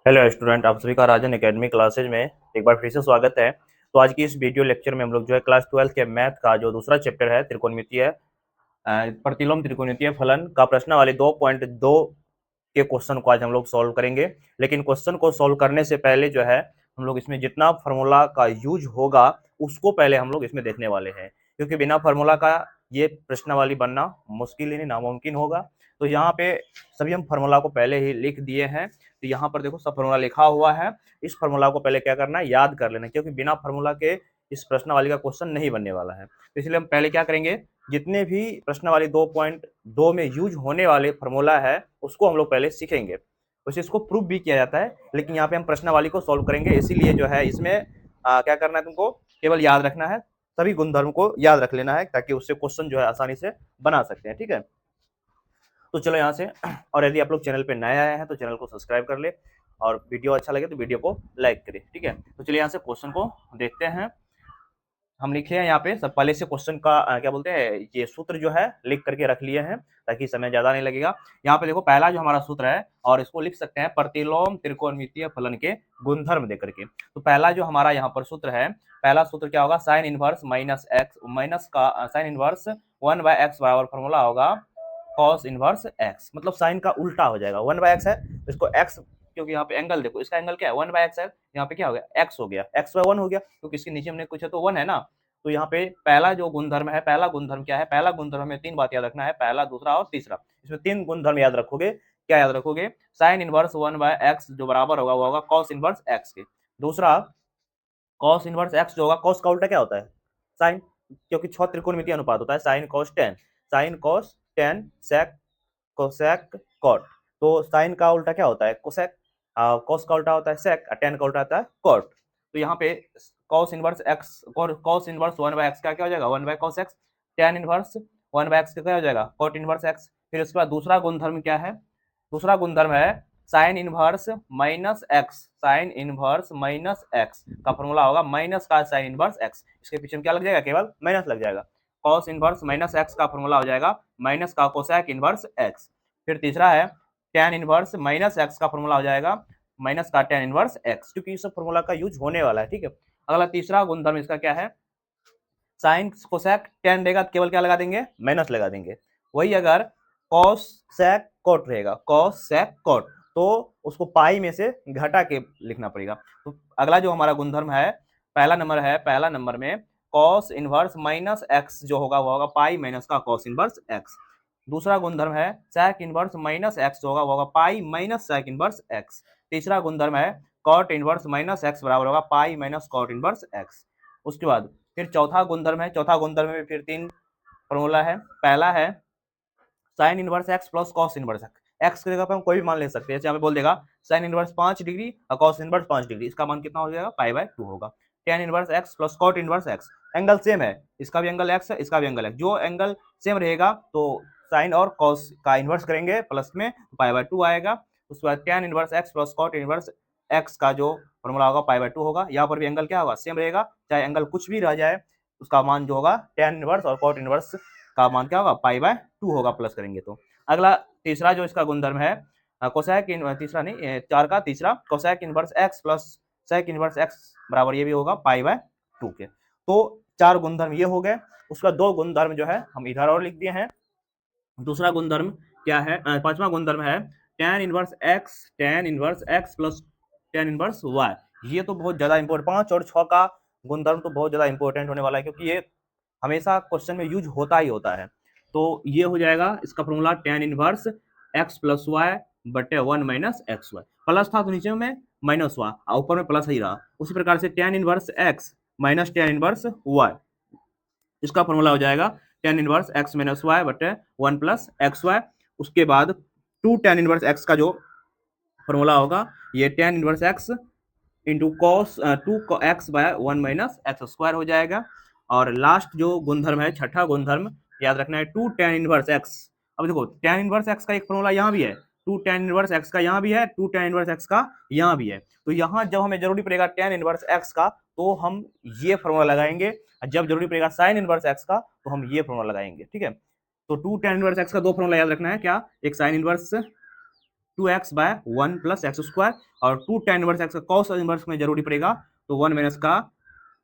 Hello student, आप सभी का राजन एकेडमी क्लासेज में एक बार फिर से स्वागत है। तो आज की इस वीडियो लेक्चर में हम लोग जो है क्लास 12 के मैथ का जो दूसरा चैप्टर है त्रिकोणमितीय प्रतिलोम त्रिकोणमितीय फलन का प्रश्नावली 2.2 के क्वेश्चन को आज हम लोग सॉल्व करेंगे। लेकिन क्वेश्चन को सॉल्व करने से पहले जो है हम लोग इसमें जितना फार्मूला का यूज होगा उसको पहले हम लोग इसमें देखने वाले हैं, क्योंकि बिना फार्मूला का ये प्रश्नावली बनना मुश्किल ही नहीं नामुमकिन होगा। तो यहाँ पे सभी हम फार्मूला को पहले ही लिख दिए हैं। तो यहाँ पर देखो सब फार्मूला लिखा हुआ है। इस फार्मूला को पहले क्या करना है, याद कर लेना, क्योंकि बिना फार्मूला के इस प्रश्नावली का क्वेश्चन नहीं बनने वाला है। तो इसलिए हम पहले क्या करेंगे, जितने भी प्रश्नावली 2.2 में यूज होने वाले फार्मूला है उसको हम लोग पहले सीखेंगे। वैसे इसको प्रूफ भी किया जाता है, लेकिन यहाँ पे हम प्रश्नावली को सॉल्व करेंगे। इसीलिए जो है इसमें क्या करना है, तुमको केवल याद रखना है, सभी गुणधर्म को याद रख लेना है, ताकि उससे क्वेश्चन जो है आसानी से बना सकते हैं। ठीक है, तो चलो यहाँ से। और यदि आप लोग चैनल पे नए आए हैं तो चैनल को सब्सक्राइब कर ले, और वीडियो अच्छा लगे तो वीडियो को लाइक करें। ठीक है, तो चलिए यहाँ से क्वेश्चन को देखते हैं। हम लिखे हैं यहाँ पे सब पहले से क्वेश्चन का क्या बोलते हैं, ये सूत्र जो है लिख करके रख लिए हैं ताकि समय ज्यादा नहीं लगेगा। यहाँ पे देखो पहला जो हमारा सूत्र है, और इसको लिख सकते हैं प्रतिलोम त्रिकोणमितीय फलन के गुणधर्म देकर के। तो पहला जो हमारा यहाँ पर सूत्र है, पहला सूत्र क्या होगा, sine inverse minus x, minus का साइन इनवर्स 1/x बराबर फॉर्मूला होगा कॉस इनवर्स एक्स। मतलब साइन का उल्टा हो जाएगा, 1/x है तो इसको एक्स, क्योंकि यहाँ पे एंगल देखो, इसका एंगल क्या है 1/x है, यहाँ पे क्या हो गया x हो गया, x/1 हो गया, क्योंकि इसके नीचे हमने कुछ है तो 1 है ना। तो यहाँ पे पहला जो गुणधर्म है, पहला गुणधर्म क्या है, पहला गुणधर्म में 3 बात याद रखना है, पहला दूसरा और तीसरा। इसमें 3 गुणधर्म याद रखोगे। क्या याद रखोगे, साइन इनवर्स 1/x जो बराबर होगा वो होगा कॉस इनवर्स x के। दूसरा कॉस इनवर्स x जो होगा, कॉस का उल्टा क्या होता है, साइन, क्योंकि 6 त्रिकोणमितीय अनुपात होता है, sine cos tan, sine cos tan sec cosec cot. तो साइन का उल्टा क्या होता है, कोसेक, कॉस का उल्टा होता है सेक, टेन का उल्टा होता है कॉट। तो यहाँ पे cos inverse x, cos inverse 1/x का क्या हो जाएगा 1/cos x, tan inverse 1/x का क्या हो जाएगा कॉट इनवर्स x। फिर उसके बाद दूसरा गुणधर्म क्या है, दूसरा गुणधर्म है sine inverse minus x, sine inverse minus x का फॉर्मूला होगा माइनस का साइन इनवर्स एक्स। इसके पीछे में क्या लग जाएगा, केवल माइनस लग जाएगा, कॉस इनवर्स माइनस एक्स का फॉर्मूला हो जाएगा माइनस का कोसेक इनवर्स एक्स। फिर तीसरा है टेन इनवर्स माइनस एक्स का फॉर्मूला हो जाएगा माइनस का टेन इनवर्स एक्स, क्योंकि इस फॉर्मूला का यूज होने वाला है। ठीक है, अगला तीसरा गुणधर्म इसका क्या है, साइन कोसेक टेन रहेगा तो केवल क्या लगा देंगे, माइनस लगा देंगे। वही अगर कॉस सेक कॉट रहेगा, कॉस सेक कॉट, तो उसको पाई में से घटा के लिखना पड़ेगा। तो अगला जो हमारा गुणधर्म है, पहला नंबर है, पहला नंबर में कॉस इनवर्स माइनस एक्स जो होगा वो होगा पाई माइनस का कॉस इनवर्स एक्स। दूसरा गुणधर्म है सेक इनवर्स माइनस एक्स जो होगा वो होगा pi minus sec inverse x. तीसरा गुणधर्म है कॉट इनवर्स माइनस एक्स बराबर होगा pi minus cot inverse x. उसके बाद फिर चौथा गुणधर्म है, चौथा गुणधर्म में फिर 3 फॉर्मूला है। पहला है sine inverse x plus cos inverse x, x की जगह पे हम कोई भी मान ले सकते हैं, जैसे हमें बोल देगा साइन इनवर्स 5 डिग्री और कॉस इनवर्स 5 डिग्री, इसका मान कितना हो जाएगा पाई/2 होगा। Tan inverse x plus cot inverse x, angle same है, इसका भी एंगल एक्स है, इसका भी एंगल एक्स, जो एंगल सेम रहेगा तो साइन और कॉस का इनवर्स करेंगे प्लस में पाई/2 आएगा। उसके बाद tan inverse x plus cot inverse x का जो फॉर्मूला होगा पाई/2 होगा। यहाँ पर भी एंगल क्या होगा, सेम रहेगा, चाहे एंगल कुछ भी रह जाए उसका मान जो होगा टेन इनवर्स और कॉट इनवर्स का मान क्या होगा पाई/2 होगा, प्लस करेंगे तो। अगला तीसरा जो इसका गुणधर्म है कोसेक तीसरा नहीं, चार का तीसरा cosec inverse x plus sec inverse x बराबर ये भी होगा पाई/2 के। तो 4 गुणधर्म ये हो गए। उसका 2 गुणधर्म जो है हम इधर और लिख दिए हैं। दूसरा गुणधर्म क्या है, पांचवा गुणधर्म है tan inverse x, tan inverse x plus tan inverse y. ये तो बहुत ज्यादा इंपॉर्टेंट, 5 और 6 का गुणधर्म तो बहुत ज्यादा इंपॉर्टेंट होने वाला है, क्योंकि ये हमेशा क्वेश्चन में यूज होता ही होता है। तो ये हो जाएगा इसका formula tan inverse x plus y बटे 1 माइनस एक्स वाई। प्लस था तो नीचे में माइनस हुआ और ऊपर में प्लस ही रहा। उसी प्रकार से tan inverse x minus tan inverse y, इसका फॉर्मूला हो जाएगा tan inverse x minus y बटे 1 प्लस एक्स वाई। उसके बाद टू टेन इनवर्स एक्स का जो फॉर्मूला होगा ये tan inverse x into cos 2 x by 1 minus x square हो जाएगा। और लास्ट जो गुणधर्म है, छठा गुणधर्म याद रखना है, टू टेन इनवर्स एक्स। अब देखो टेन इनवर्स एक्स का एक फॉर्मूला यहाँ भी है, टू टेन इनवर्स एक्स का यहाँ भी है, टू टेन इनवर्स एक्स का यहाँ भी है। तो यहाँ जब हमें जरूरी पड़ेगा टेन इनवर्स एक्स का तो हम ये फॉर्मूला लगाएंगे, जब जरूरी पड़ेगा साइन इनवर्स एक्स का तो हम ये फॉर्मूला लगाएंगे। ठीक है, तो टू टेन इनवर्स एक्स का 2 फॉर्मूला याद रखना है, क्या, एक sine inverse 2x by 1 plus x square, और 2 tan इनवर्स x का cos इनवर्स में जरूरी पड़ेगा तो 1 माइनस का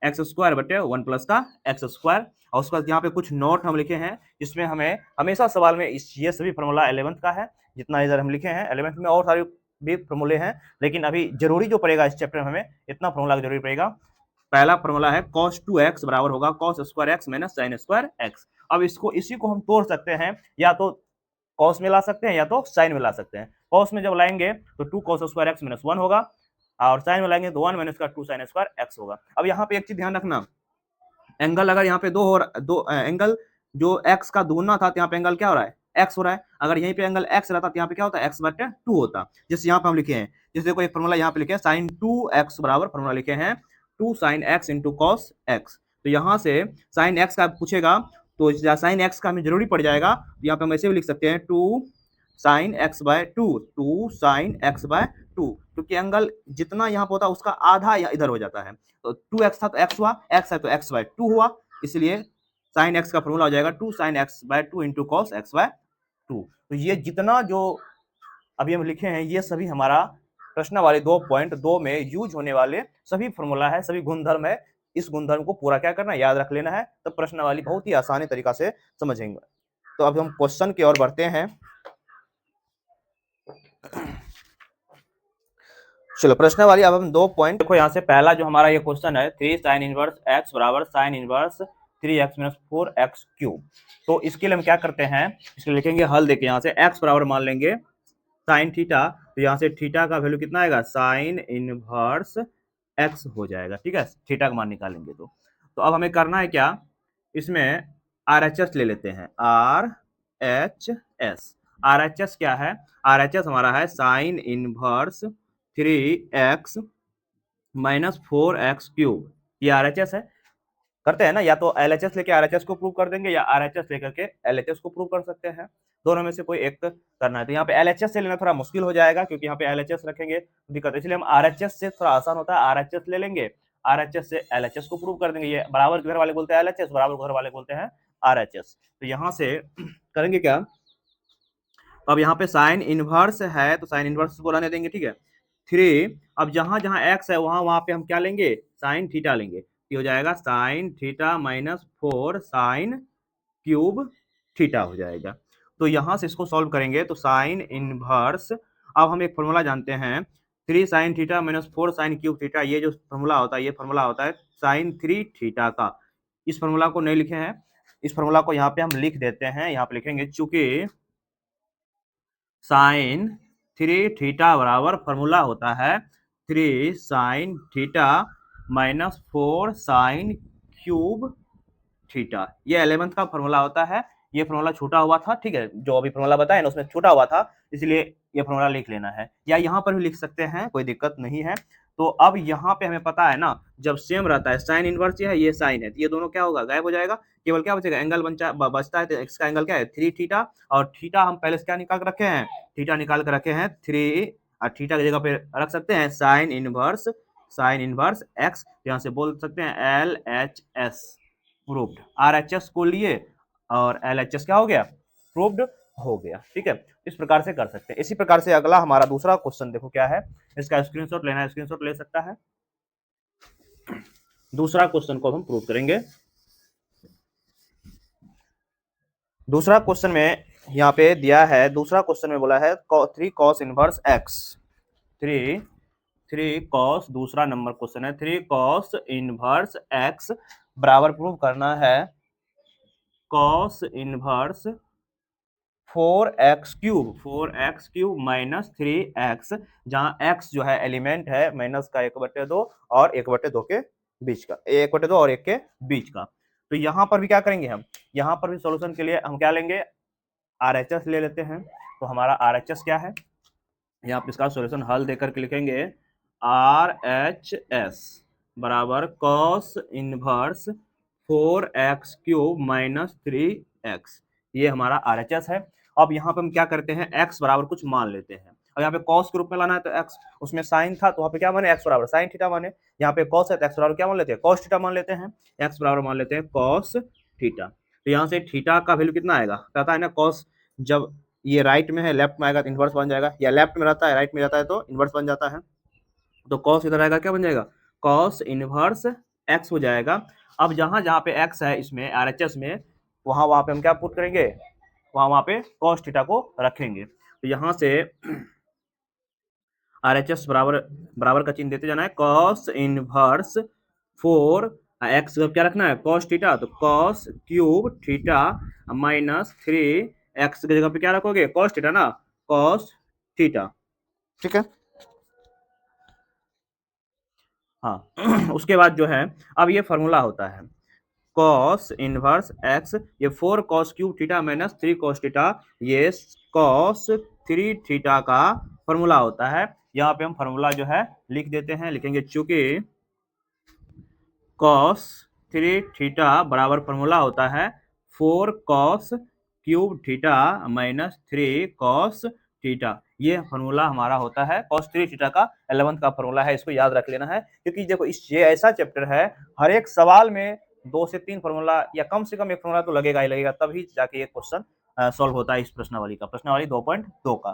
एक्स स्क्वायर बटे 1 प्लस का एक्स स्क्वायर। और उसके बाद यहाँ पे कुछ नोट हम लिखे हैं जिसमें हमें हमेशा सवाल में ये सभी फॉर्मूला 11th का है, जितना इधर हम लिखे हैं 11th में और सारे भी फॉर्मूले हैं, लेकिन अभी जरूरी जो पड़ेगा इस चैप्टर में हमें इतना फॉर्मूला जरूरी पड़ेगा। पहला फॉर्मूला है cos 2x बराबर होगा cos square x minus sin square x। अब इसको इसी को हम तोड़ सकते हैं, या तो cos में ला सकते हैं या तो sin में ला सकते हैं। cos में जब लाएंगे तो 2 cos स्क्वायर x माइनस 1 होगा, और sin में लाएंगे तो 1 माइनस का 2 sin स्क्वायर x होगा। अब यहाँ पे एक चीज ध्यान रखना, एंगल अगर यहाँ पे दो एंगल जो x का दुगुना था तो यहाँ पे एंगल क्या हो रहा है, x हो रहा है। अगर यहीं पे एंगल x रहता तो यहाँ पे क्या होता है, x बटे 2 होता। जैसे यहाँ पे हम लिखे हैं, जैसे देखो एक फॉर्मूला यहाँ पे लिखे हैं sin 2x बराबर फॉर्मूला लिखे हैं 2 sin x into cos x। तो यहाँ से sin x का पूछेगा तो sin x का हमें जरूरी पड़ जाएगा, तो यहाँ पे हम ऐसे भी लिख सकते हैं 2 sin x bye 2, 2 sin x bye 2, क्योंकि एंगल जितना यहाँ पे होता है उसका आधा इधर हो जाता है। तो 2x था तो x हुआ, x है तो x बाय 2 हुआ, इसलिए sin x का फॉर्मूला हो जाएगा 2 sin x bye 2 into cos x bye 2। तो ये जितना जो अभी हम लिखे हैं ये सभी हमारा प्रश्न वाले 2.2 में यूज होने वाले सभी फॉर्मूला है, सभी गुणधर्म है। इस गुणधर्म को पूरा क्या करना है, याद रख लेना है, तो प्रश्न वाली बहुत ही आसानी तरीका से समझेंगे। तो अब हम क्वेश्चन की ओर बढ़ते हैं। चलो प्रश्न वाली अब हम 2 पॉइंट देखो, यहाँ से पहला जो हमारा ये क्वेश्चन है 3 sin इनवर्स x बराबर sin inverse 3x minus 4x cube. तो इसके लिए हम क्या करते हैं, इसके लिखेंगे हल देके, यहाँ से x बराबर मान लेंगे sin थीटा, तो यहाँ से थीटा का वैल्यू कितना आएगा, sin इनवर्स x हो जाएगा। ठीक है, थीटा का मान निकालेंगे तो अब हमें करना है क्या, इसमें RHS ले लेते हैं, RHS क्या है, RHS हमारा है sin inverse 3x minus 4x cube, ये RHS है। करते हैं ना, या तो LHS लेके RHS को प्रूव कर देंगे या RHS लेकर के LHS को प्रूव कर सकते हैं, दोनों में से कोई एक करना है। तो यहाँ पे LHS से लेना थोड़ा मुश्किल हो जाएगा, क्योंकि यहाँ पे LHS रखेंगे दिक्कत, इसलिए हम RHS से थोड़ा आसान होता है, RHS ले लेंगे, RHS से LHS को प्रूव कर देंगे। ये बराबर घर वाले बोलते हैं LHS, बराबर घर वाले बोलते हैं RHS। तो यहाँ से करेंगे क्या, अब यहाँ पे साइन इनवर्स है तो साइन इनवर्स को रहने देंगे, ठीक है। 3, अब जहां जहां x है वहां पे हम क्या लेंगे, साइन थीटा लेंगे, तो हो जाएगा sine theta minus 4 sine cube theta हो जाएगा। तो यहां से इसको सॉल्व करेंगे तो साइन इनवर्स, अब हम एक फॉर्मूला जानते हैं 3 sine theta minus 4 sine cube theta, ये जो फॉर्मूला होता है ये फॉर्मूला होता है साइन 3 थीटा का। इस फॉर्मूला को नहीं लिखे हैं, इस फॉर्मूला को यहाँ पे हम लिख देते हैं, यहाँ पे लिखेंगे चूंकि साइन 3 थीटा बराबर फॉर्मूला होता है 3 sine theta minus 4 sine cube theta, ये 11th का फॉर्मूला होता है। ये फॉर्मूला छूटा हुआ था, ठीक है, जो अभी फॉर्मूला बताया ना उसमें छूटा हुआ था, इसलिए ये फॉर्मूला लिख लेना है, या यहाँ पर भी लिख सकते हैं, कोई दिक्कत नहीं है। तो अब यहाँ पे हमें पता है ना, जब सेम रहता है साइन इनवर्स ये साइन है, तो ये दोनों क्या होगा, गायब हो जाएगा, केवल क्या बचेगा, एंगल बचता है। तो एक्स का एंगल क्या है 3 थीटा, और थीटा हम पहले से क्या निकाल कर रखे हैं, थीटा निकाल कर रखे हैं 3, और थीटा की जगह पे रख सकते हैं साइन इनवर्स एक्स, यहाँ से बोल सकते हैं LHS प्रूव्ड, RHS को लिए और LHS क्या हो गया, प्रूव्ड हो गया। ठीक है, इस प्रकार से कर सकते हैं। इसी प्रकार से अगला हमारा दूसरा क्वेश्चन देखो क्या है, इसका स्क्रीनशॉट लेना है, स्क्रीनशॉट ले सकता है। दूसरा क्वेश्चन को हम प्रूव करेंगे। दूसरा क्वेश्चन में यहाँ पे दिया है, दूसरा क्वेश्चन में बोला है 3 cos इनवर्स x, 3 cos, दूसरा नंबर क्वेश्चन है 3 cos इनवर्स x बराबर प्रूव करना है cos inverse 4x cube minus 3x, जहां x जो है एलिमेंट है माइनस का 1/2 और 1/2 के बीच का, 1/2 और 1 के बीच का। तो यहाँ पर भी क्या करेंगे, हम यहाँ पर भी सॉल्यूशन के लिए हम क्या लेंगे, RHS ले लेते हैं। तो हमारा RHS क्या है, यहाँ पे इसका सॉल्यूशन हल देकर के लिखेंगे RHS बराबर cos inverse 4x cube minus 3x, ये हमारा RHS है। अब यहाँ पे हम क्या करते हैं, x बराबर कुछ मान लेते हैं, और यहाँ पे cos के रूप में लाना है तो x, उसमें sin था तो वहाँ पे क्या माने, x बराबर sin थीटा माने, यहाँ पे cos है तो x बराबर क्या मान लेते हैं, cos थीटा मान लेते हैं, x बराबर मान लेते हैं cos थीटा। तो यहाँ से थीटा का वैल्यू कितना आएगा, पता है ना, cos जब ये राइट में है, लेफ्ट में आएगा तो इनवर्स बन जाएगा, या लेफ्ट में रहता है राइट में जाता है तो इनवर्स बन जाता है। तो कॉस इधर आएगा, क्या बन जाएगा, कॉस इनवर्स एक्स हो जाएगा। अब जहां जहां पे एक्स है इसमें आरएचएस में, वहां वहां पे हम क्या पुट करेंगे, वहां वहां पे कॉस थीटा को रखेंगे। तो यहां से आरएचएस बराबर बराबर का चिन्ह देते जाना है, कॉस इनवर्स 4 एक्स क्या रखना है, कॉस थीटा, तो cos cube theta minus 3 x की जगह पे क्या रखोगे, कॉस थीटा ना, कॉस थीटा, ठीक है। हाँ उसके बाद जो है, अब ये फॉर्मूला होता है कॉस इनवर्स एक्स, ये 4 cos cube theta minus 3 cos theta, ये कॉस 3 थीटा का फॉर्मूला होता है। यहाँ पे हम फॉर्मूला जो है लिख देते हैं, लिखेंगे चूंकि कॉस 3 थीटा बराबर फॉर्मूला होता है 4 cos cube theta minus 3 cos theta, ये फॉर्मूला हमारा होता है कॉस 3 थीटा का 11th का फॉर्मूला है, इसको याद रख लेना है। क्योंकि देखो ये ऐसा चैप्टर है, हर एक सवाल में 2 से 3 फॉर्मूला या कम से कम एक फॉर्मूला तो लगेगा ही लगेगा, तभी जाके ये क्वेश्चन सॉल्व होता है इस प्रश्नावली का, प्रश्नावली 2.2 का।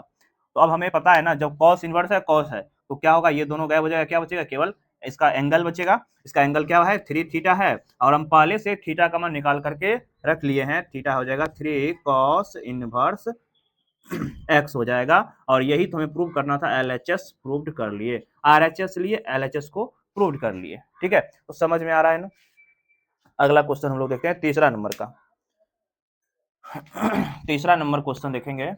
तो अब हमें पता है ना, जब कॉस इनवर्स है कॉस है तो क्या होगा, ये दोनों गायब हो जाएगा, क्या बचेगा, केवल इसका एंगल बचेगा। इसका एंगल क्या है, 3 थीटा है, और हम पहले से थीटा का मान निकाल करके रख लिए हैं, थीटा हो जाएगा 3 कॉस इनवर्स एक्स हो जाएगा। और यही तो हमें प्रूव करना था, एलएचएस प्रूव्ड कर लिए, आरएचएस लिए एलएचएस को प्रूव्ड कर लिए, ठीक है। तो समझ में आ रहा है ना। अगला क्वेश्चन हम लोग देखते हैं तीसरा नंबर का। तीसरा नंबर क्वेश्चन देखेंगे,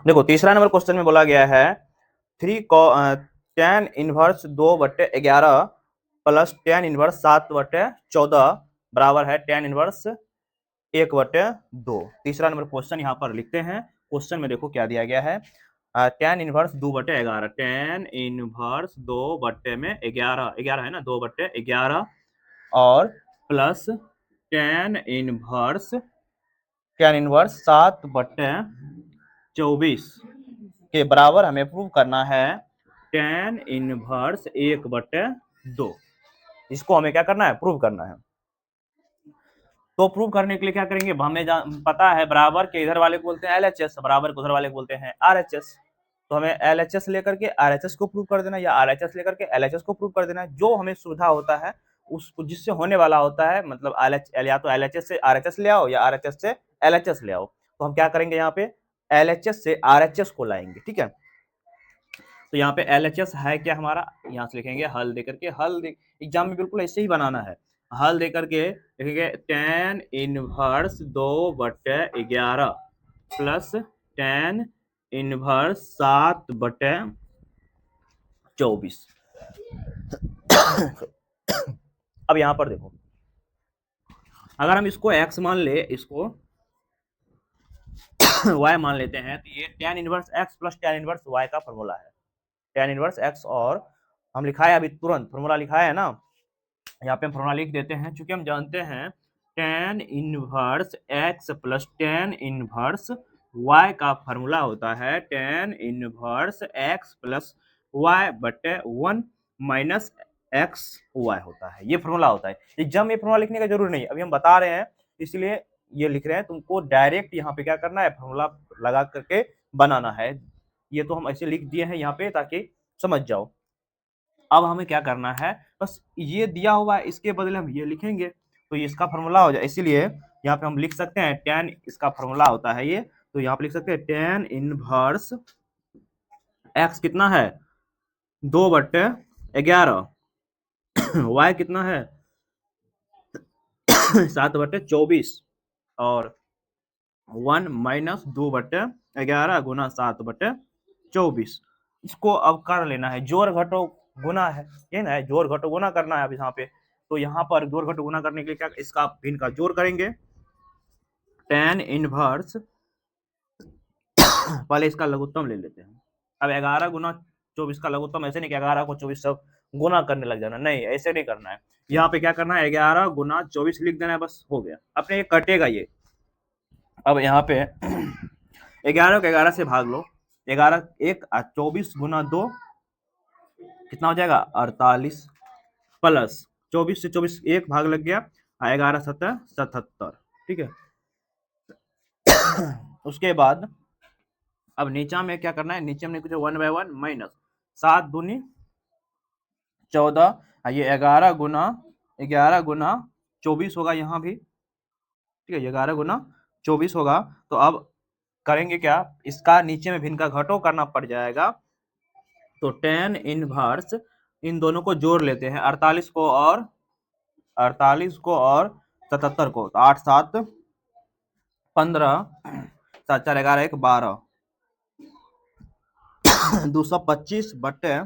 देखो तीसरा नंबर क्वेश्चन में बोला गया है 3 tan inverse 2/11 plus tan inverse 7/14 बराबर है tan इनवर्स 1/2। तीसरा नंबर क्वेश्चन यहाँ पर लिखते हैं। क्वेश्चन में देखो क्या दिया गया है, tan इनवर्स 2/11, tan इनवर्स 2/11, 11 है ना, 2/11 और प्लस tan इनवर्स 7/24 के बराबर हमें प्रूव करना है tan इनवर्स 1/2। इसको हमें क्या करना है, प्रूव करना है। तो प्रूव करने के लिए क्या करेंगे, हमें पता है बराबर के इधर वाले को बोलते हैं एलएचएस, बराबर को उधर वाले को बोलते हैं आरएचएस। तो हमें एलएचएस लेकर के आरएचएस को प्रूव कर देना, या आरएचएस लेकर के एलएचएस को प्रूव कर देना, जो हमें सुविधा होता है उसको, जिससे होने वाला होता है, मतलब या तो एलएचएस से आरएचएस ले आओ या आरएचएस से एलएचएस ले आओ। तो हम क्या करेंगे, यहाँ पे एलएचएस से आरएचएस को लाएंगे, ठीक है। तो यहाँ पे एलएचएस है क्या हमारा, यहाँ से लिखेंगे हल देकर के, एग्जाम में बिल्कुल ऐसे ही बनाना है, हल देकर के लिखेंगे tan inverse 2/11 plus tan inverse 7/24। अब यहाँ पर देखो, अगर हम इसको x मान ले, इसको y मान लेते हैं, तो ये tan inverse x plus tan inverse y का फॉर्मूला है। tan इनवर्स x, और हम लिखा है अभी तुरंत फॉर्मूला लिखा है ना, यहाँ पे हम फॉर्मूला लिख देते हैं, क्योंकि हम जानते हैं tan inverse x plus tan inverse y का फॉर्मूला होता है tan inverse x plus y/1 minus x y होता है, ये फॉर्मूला होता है। एग्जाम में फॉर्मूला लिखने का जरूर नहीं, अभी हम बता रहे हैं इसलिए ये लिख रहे हैं, तुमको डायरेक्ट यहाँ पे क्या करना है, फॉर्मूला लगा करके बनाना है। ये तो हम ऐसे लिख दिए हैं यहाँ पे ताकि समझ जाओ। अब हमें क्या करना है, बस ये दिया हुआ है, इसके बदले हम ये लिखेंगे तो ये इसका फॉर्मूला हो जाए, इसीलिए यहाँ पे हम लिख सकते हैं tan, इसका फॉर्मूला होता है ये, तो यहाँ पे लिख सकते हैं tan इनवर्स x कितना है 2/11, y कितना है 7/24 और 1 माइनस 2/11 गुना 7/24। इसको अब कर लेना है, जोड़ घटो गुना है, ये ना है, जोड़ घटो गुना करना है अब यहाँ पे। तो यहाँ पर जोड़ घटो गुना करने के लिए क्या, इसका भिन्न का जोड़ करेंगे, tan इनवर्स पहले इसका लघुत्तम ले लेते हैं। अब 11 गुना 24 का लघुत्तम ऐसे नहीं कि 11 को 24 सब गुना करने लग जाना, नहीं ऐसे नहीं करना है। यहाँ पे क्या करना है, 11 गुना 24 लिख देना है, बस हो गया, अपने ये कटेगा ये। अब यहाँ पे 11 को 11 से भाग लो, 11 1 24 गुना 2 कितना हो जाएगा 48, प्लस 24 से 24 एक भाग लग गया, 11 7 77, ठीक है। उसके बाद अब नीचा में क्या करना है, नीचे में कुछ 1/1 माइनस 7×2 = 14, ये 11×24 होगा यहाँ भी, ठीक है, 11×24 होगा। तो अब करेंगे क्या, इसका नीचे में भिन्न का घटो करना पड़ जाएगा। तो tan इनवर्स इन दोनों को जोड़ लेते हैं, 48 को और 77 को, तो 8 7 15 7 4 11 1 12 225 बटे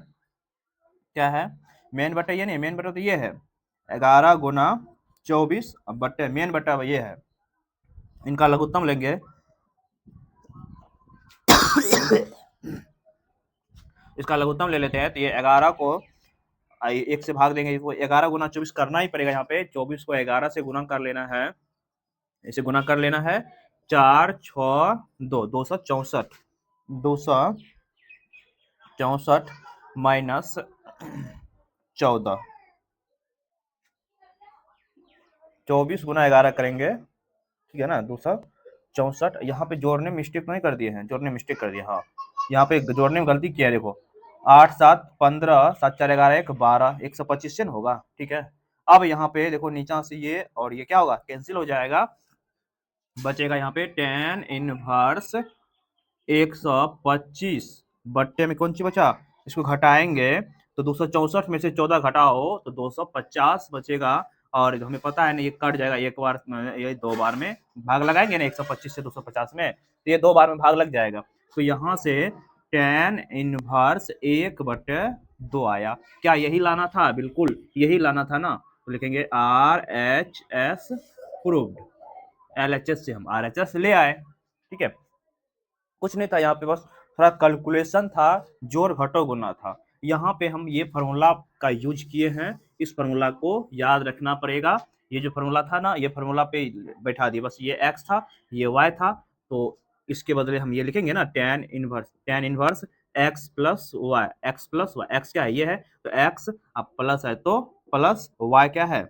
क्या है, मेन बटे ये नहीं, मेन बटे तो ये है 11×24 बटे मेन बटा ये है, इनका लघुत्तम लेंगे इसका लघुत्तम ले लेते हैं। तो ये 11 को 1 से भाग देंगे, इसको 11×24 करना ही पड़ेगा, यहाँ पे 24 को 11 से गुना कर लेना है, इसे गुना कर लेना है, 4 6 2 264 माइनस 14, 24×11 करेंगे, ठीक है ना, 264। यहाँ पे जोड़ने में मिस्टेक नहीं कर दिए हैं, जोड़ने में मिस्टेक कर दिए, हाँ यहाँ पे जोड़ने में गलती किया है, देखो 8 7 15 7 4 11 1 12 125 से होगा, ठीक है। अब यहाँ पे देखो नीचा से ये और ये क्या होगा, कैंसिल हो जाएगा, बचेगा यहाँ पे tan इनवर्स 125 बट्टे में कौन सी बचा, इसको घटाएंगे तो 264 में से 14 घटाओ तो 250 बचेगा, और हमें पता है ना ये कट जाएगा, एक बार ये 2 बार में भाग लगाएंगे ना 125 से 250 में, तो ये 2 बार में भाग लग जाएगा। तो यहाँ से tan इनवर्स 1/2 आया। क्या यही लाना था, बिल्कुल यही लाना था ना। तो लिखेंगे RHS प्रूव्ड, LHS से हम RHS ले आए, ठीक है, कुछ नहीं था यहाँ पे, बस थोड़ा कैलकुलेशन था, जोड़ घटो गुना था। यहाँ पे हम ये फार्मूला का यूज किए हैं, इस फार्मूला को याद रखना पड़ेगा। ये जो फार्मूला था ना, ये फार्मूला पे बैठा दिए, बस ये x था ये y था, तो इसके बदले हम ये लिखेंगे ना tan inverse x plus y, x क्या है, ये है तो x, अब प्लस है तो प्लस, y क्या है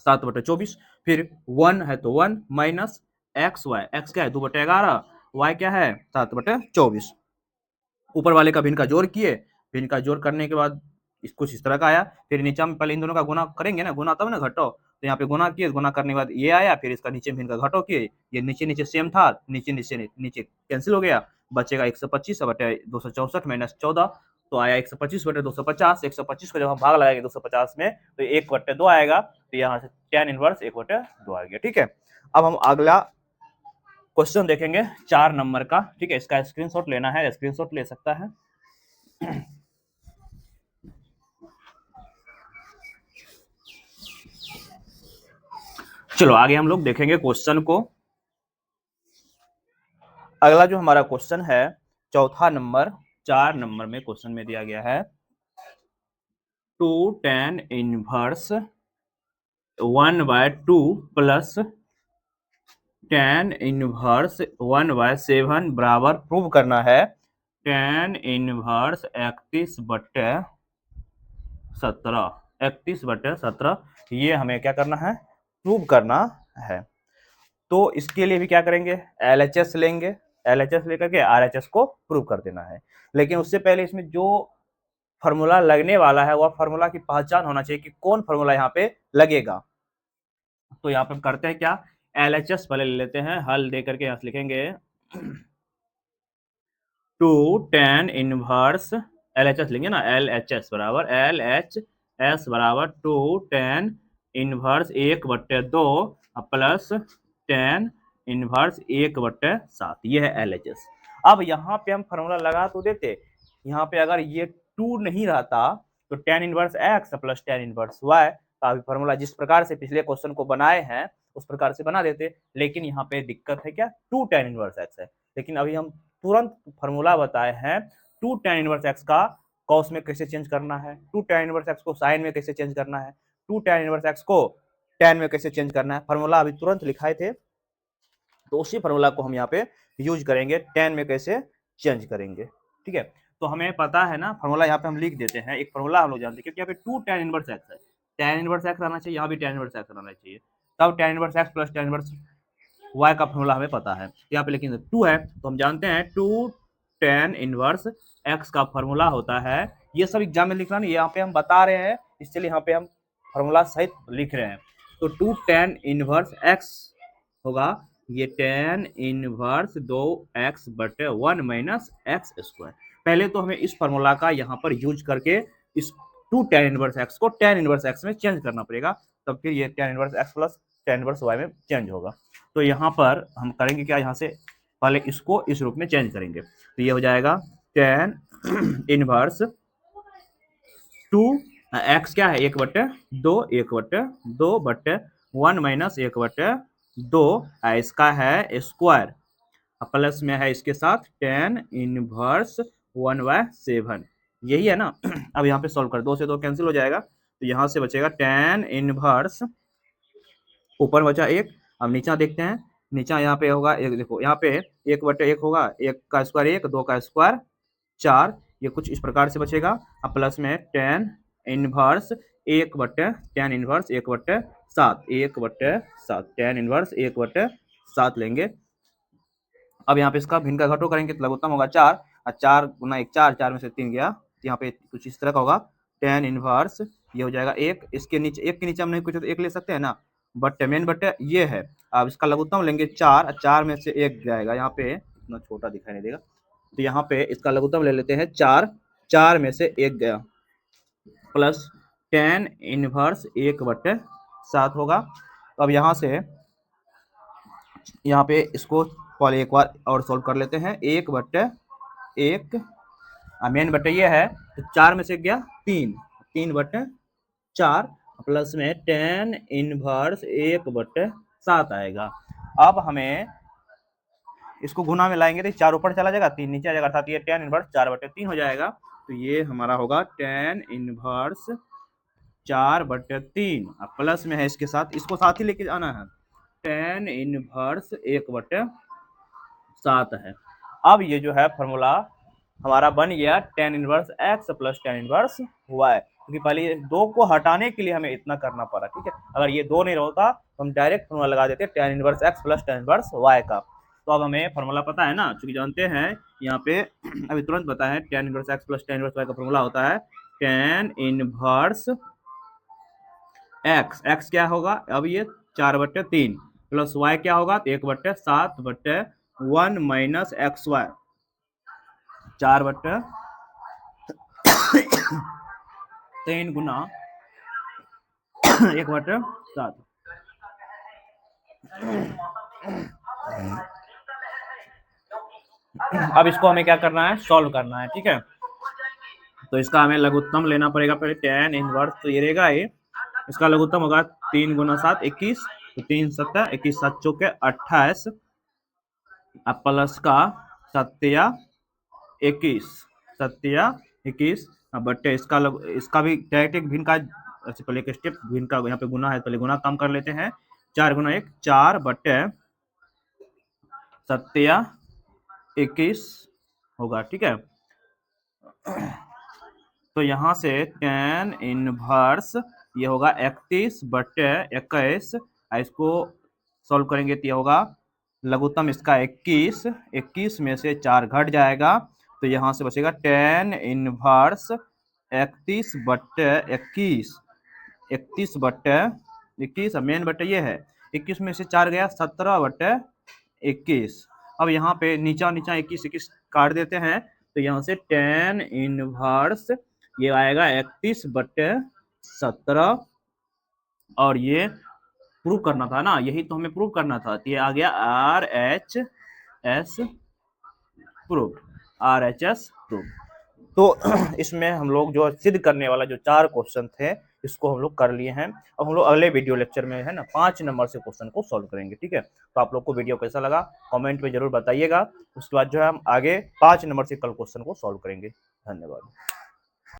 7/24, फिर 1 है तो 1 माइनस एक्स वाई, एक्स क्या है 2/11, y क्या है 7/24। ऊपर वाले का भिन्न का जोड़ किए, भिन्न का जोड़ करने के बाद कुछ इस तरह का आया, फिर नीचे में पहले इन दोनों का गुना करेंगे ना, गुना तब ना घटो, तो यहाँ पे गुना किए, गुना करने के बाद ये आया, फिर इसका नीचे भिन्न का घटो किए, ये नीचे नीचे सेम था, नीचे नीचे नीचे कैंसिल हो गया, बचेगा 125 बटे 264 माइनस 14, तो आया 125 बटे 250। 125 को जब हम भाग लगाएंगे 250 में तो 1/2 आएगा, तो यहाँ से tan इनवर्स 1/2 आ गया, ठीक है। अब हम अगला क्वेश्चन देखेंगे 4 नंबर का, ठीक है, इसका स्क्रीनशॉट लेना है, स्क्रीनशॉट ले सकता है। चलो आगे हम लोग देखेंगे क्वेश्चन को। अगला जो हमारा क्वेश्चन है चौथा नंबर, 4 नंबर में क्वेश्चन में दिया गया है 2 tan inverse 1/2 plus tan inverse 1/7 बराबर प्रूव करना है tan इनवर्स 31/17, ये हमें क्या करना है, प्रूव करना है। तो इसके लिए भी क्या करेंगे, LHS लेंगे, LHS लेकर के RHS को प्रूव कर देना है। लेकिन उससे पहले इसमें जो फॉर्मूला लगने वाला है वह फॉर्मूला की पहचान होना चाहिए कि कौन फॉर्मूला यहाँ पे लगेगा। तो यहाँ पे हम करते हैं क्या, LHS पहले ले लेते हैं, हल दे करके यहाँ लिखेंगे 2 tan इनवर्स, LHS लेंगे ना, LHS बराबर 2 tan inverse 1/2 plus tan inverse 1/7, ये है LHS। अब यहाँ पे हम फॉर्मूला लगा तो देते, यहाँ पे अगर ये 2 नहीं रहता तो tan inverse x plus tan inverse y का फॉर्मूला जिस प्रकार से पिछले क्वेश्चन को बनाए हैं उस प्रकार से बना देते। लेकिन यहाँ पे दिक्कत है क्या, 2 tan इनवर्स x है, लेकिन अभी हम तुरंत फॉर्मूला बताए हैं 2 tan इनवर्स x का कॉस में कैसे चेंज करना है, 2 tan इनवर्स x को साइन में कैसे चेंज करना है, 2 tan इनवर्स x को tan में कैसे चेंज करना है, फॉर्मूला अभी तुरंत लिखाए थे, तो उसी फॉर्मूला को हम यहाँ पे यूज करेंगे, tan में कैसे चेंज करेंगे, ठीक है। तो हमें पता है ना, फॉर्मूला यहाँ पे हम लिख देते हैं, एक फॉर्मूला हम लोग जानते हैं क्योंकि यहाँ पे 2 tan इनवर्स x है, tan इनवर्स x आना चाहिए, यहाँ भी tan इनवर्स x आना चाहिए, तब tan inverse x plus tan inverse y का फॉर्मूला हमें पता है। यहाँ पे लेकिन 2 है तो हम जानते हैं 2 tan इनवर्स x का फॉर्मूला होता है, ये सब एग्जाम में लिखना नहीं, यहाँ पे हम बता रहे हैं, इसलिए यहाँ पे हम फॉर्मूला सहित लिख रहे हैं। तो 2 tan इनवर्स x होगा, ये tan इनवर्स 2x बटे 1 माइनस एक्स स्क्वायर। पहले तो हमें इस फॉर्मूला का यहाँ पर यूज करके इस 2 tan इनवर्स x को tan इनवर्स x में चेंज करना पड़ेगा, तब फिर ये tan inverse x plus tan inverse y में चेंज होगा। तो यहाँ पर हम करेंगे क्या, यहाँ से पहले इसको इस रूप में चेंज करेंगे, तो ये हो जाएगा tan इनवर्स 2x क्या है 1 बटे 2, 1 बटे 2 बटे 1 माइनस 1 बटे 2, इसका है स्क्वायर, प्लस में है इसके साथ tan इनवर्स 1/7, यही है ना। अब यहाँ पे सॉल्व कर, 2 से 2 कैंसिल हो जाएगा, तो यहाँ से बचेगा tan इनवर्स, ऊपर बचा 1, अब नीचा देखते हैं, नीचा यहाँ पे होगा एक, देखो यहाँ पे 1 बटे 1 होगा, 1 का स्क्वायर 1, 2 का स्क्वायर 4, ये कुछ इस प्रकार से बचेगा। अब प्लस में tan इनवर्स 1 बटे tan इनवर्स 1 बटे 7, 1 बटे 7, tan इनवर्स 1 बटे 7 लेंगे। अब यहाँ पे इसका भिन्न का घटो करेंगे तो लघुत्तम होगा 4, और 4 गुना 1 4, 4 में से 3 गया, तो यहाँ पे कुछ इस तरह का होगा tan इनवर्स, ये हो जाएगा 1, इसके नीचे 1 के नीचे हम नहीं कुछ तो 1 ले सकते हैं ना, बट मेन बटे ये है। अब इसका लघुत्तम लेंगे 4, 4 में से 1 जाएगा, यहाँ पे इतना छोटा दिखाई नहीं देगा, तो यहाँ पे इसका लघुत्तम ले लेते हैं 4, 4 में से 1 गया, प्लस tan इनवर्स 1 बटे 7 होगा। तो अब यहाँ से यहाँ पे इसको पहले एक बार और सॉल्व कर लेते हैं, 1 बटे 1 मेन बटे ये है, तो 4 में से गया 3, 3 बटे 4, प्लस में tan इनवर्स 1 बटे 7 आएगा। अब हमें इसको गुना में लाएंगे तो 4 ऊपर चला जाएगा, 3 नीचे आ जाएगा, अर्थात ये tan इनवर्स 4 बटे 3 हो जाएगा। तो ये हमारा होगा tan इनवर्स 4 बटे 3, प्लस में है इसके साथ, इसको साथ ही लेके आना है, tan इनवर्स 1 बटे 7 है। अब ये जो है फॉर्मूला हमारा बन गया tan inverse x plus tan inverse y, क्योंकि पहले ये 2 को हटाने के लिए हमें इतना करना पड़ा, ठीक है। अगर ये 2 नहीं होता तो हम डायरेक्ट फॉर्मूला लगा देते tan inverse x plus tan inverse y का। तो अब हमें फॉर्मूला पता है ना, क्योंकि जानते हैं यहाँ पे अभी तुरंत पता है tan inverse x plus tan inverse y का फॉर्मूला होता है tan इनवर्स x, x क्या होगा, अब ये 4 बटे 3, प्लस y क्या होगा, 1 बटे 7 बटे 1 माइनस एक्स वाई, 4 बटे 3 गुना 1 बटे 7। अब इसको हमें क्या करना है, सॉल्व करना है, ठीक है। तो इसका हमें लघुत्तम लेना पड़ेगा पहले, tan इनवर्स तो ये रहेगा ये, इसका लघुत्तम होगा 3 गुना 7 21, तो 3 7 21 7 चौके 28, अब प्लस का 7 या 21, 7 या 21 बटे इसका भी डायरेक्ट एक भिन्न का, अच्छा पहले एक स्टेप भिन्न का यहाँ पे गुना है, पहले गुना कम कर लेते हैं, 4 गुना 1 4 बटे 7 या 21 होगा, ठीक है। तो यहाँ से tan इनवर्स ये होगा 31 बटे 21, इसको सॉल्व करेंगे तो ये होगा लघुत्तम इसका 21, 21 में से 4 घट जाएगा, तो यहाँ से बचेगा tan इनवर्स 31 बटे 21, 31 बटे 21, मेन बटे ये है, 21 में से 4 गया 17 बटे 21। अब यहाँ पे नीचा 21 21 काट देते हैं, तो यहाँ से tan इनवर्स ये आएगा 31 बटे 17, और ये प्रूव करना था ना, यही तो हमें प्रूव करना था, तो ये आ गया RHS प्रूफ, RHS प्रूफ। तो इसमें हम लोग जो सिद्ध करने वाला जो 4 क्वेश्चन थे इसको हम लोग कर लिए हैं। अब हम लोग अगले वीडियो लेक्चर में है ना 5 नंबर से क्वेश्चन को सॉल्व करेंगे, ठीक है। तो आप लोग को वीडियो कैसा लगा कमेंट में जरूर बताइएगा, उसके बाद जो है हम आगे 5 नंबर से कल क्वेश्चन को सॉल्व करेंगे। धन्यवाद।